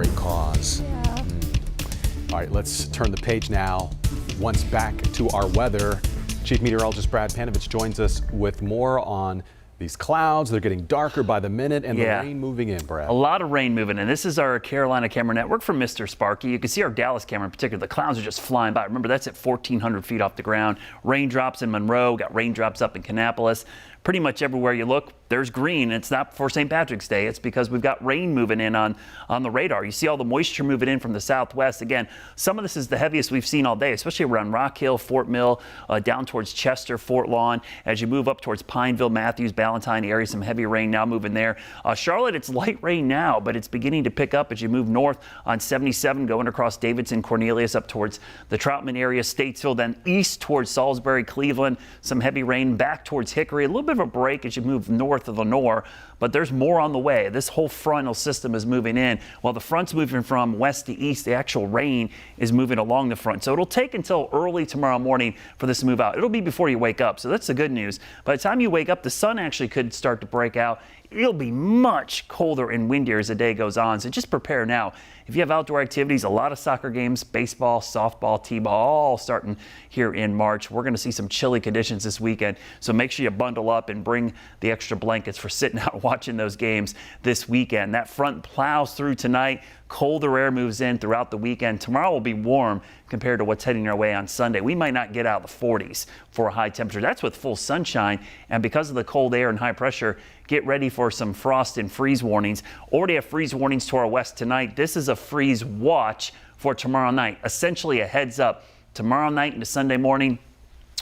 great cause. Yeah. All right, let's turn the page now. Once back to our weather, Chief Meteorologist Brad Panovich joins us with more on these clouds. They're getting darker by the minute, and the rain moving in, Brad. A lot of rain moving in. This is our Carolina camera network from Mr. Sparky. You can see our Dallas camera in particular. The clouds are just flying by. Remember, that's at 1,400 feet off the ground. Raindrops in Monroe, got raindrops up in Kannapolis. Pretty much everywhere you look, there's green. It's not for St. Patrick's Day. It's because we've got rain moving in on the radar. You see all the moisture moving in from the southwest. Again, some of this is the heaviest we've seen all day, especially around Rock Hill, Fort Mill, down towards Chester, Fort Lawn. As you move up towards Pineville, Matthews, Ballantyne area, some heavy rain now moving there. Charlotte, it's light rain now, but it's beginning to pick up as you move north on 77, going across Davidson, Cornelius, up towards the Troutman area, Statesville, then east towards Salisbury, Cleveland. Some heavy rain back towards Hickory. A little bit of a break as you move north of Lenore, but there's more on the way. This whole frontal system is moving in. While the front's moving from west to east, the actual rain is moving along the front. So it'll take until early tomorrow morning for this to move out. It'll be before you wake up, so that's the good news. By the time you wake up, the sun actually could start to break out. It'll be much colder and windier as the day goes on, so just prepare now. If you have outdoor activities, a lot of soccer games, baseball, softball, t-ball, all starting here in March. We're going to see some chilly conditions this weekend, so make sure you bundle up and bring the extra blankets for sitting out watching those games this weekend. That front plows through tonight. Colder air moves in throughout the weekend. Tomorrow will be warm compared to what's heading our way on Sunday. We might not get out of the 40s for a high temperature. That's with full sunshine, and because of the cold air and high pressure, get ready for some frost and freeze warnings. Already have freeze warnings to our west tonight. This is a freeze watch for tomorrow night. Essentially a heads up. Tomorrow night into Sunday morning,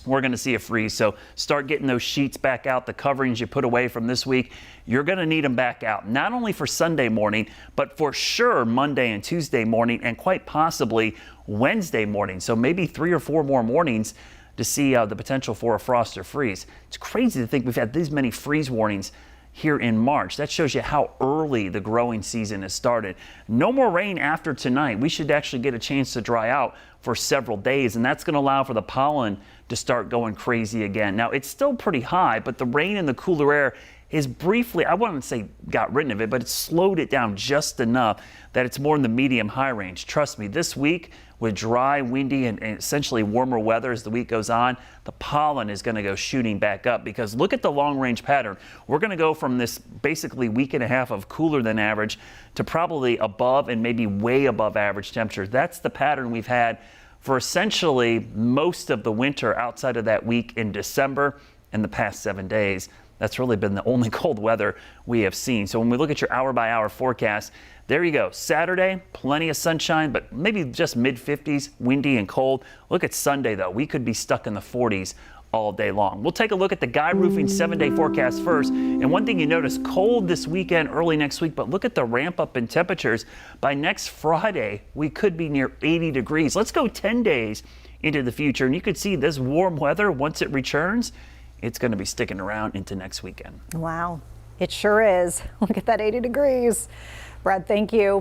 we're going to see a freeze. So start getting those sheets back out, the coverings you put away from this week. You're going to need them back out, not only for Sunday morning, but for sure Monday and Tuesday morning, and quite possibly Wednesday morning. So maybe 3 or 4 more mornings to see the potential for a frost or freeze. It's crazy to think we've had these many freeze warnings here in March. That shows you how early the growing season has started. No more rain after tonight. We should actually get a chance to dry out for several days, and that's going to allow for the pollen to start going crazy again. Now, it's still pretty high, but the rain and the cooler air is briefly, I wouldn't say got rid of it, but it slowed it down just enough that it's more in the medium-high range. Trust me, this week with dry, windy, and essentially warmer weather as the week goes on, the pollen is going to go shooting back up, because look at the long-range pattern. We're going to go from this basically week and a half of cooler than average to probably above and maybe way above average temperatures. That's the pattern we've had for essentially most of the winter outside of that week in December and the past 7 days. That's really been the only cold weather we have seen. So when we look at your hour-by-hour forecast, there you go. Saturday, plenty of sunshine, but maybe just mid-50s, windy and cold. Look at Sunday, though. We could be stuck in the 40s all day long. We'll take a look at the Guy Roofing 7-day forecast first. And one thing you notice, cold this weekend, early next week, but look at the ramp up in temperatures. By next Friday, we could be near 80 degrees. Let's go 10 days into the future, and you could see this warm weather, once it returns, it's going to be sticking around into next weekend. Wow, it sure is. Look at that 80 degrees. Brad, thank you.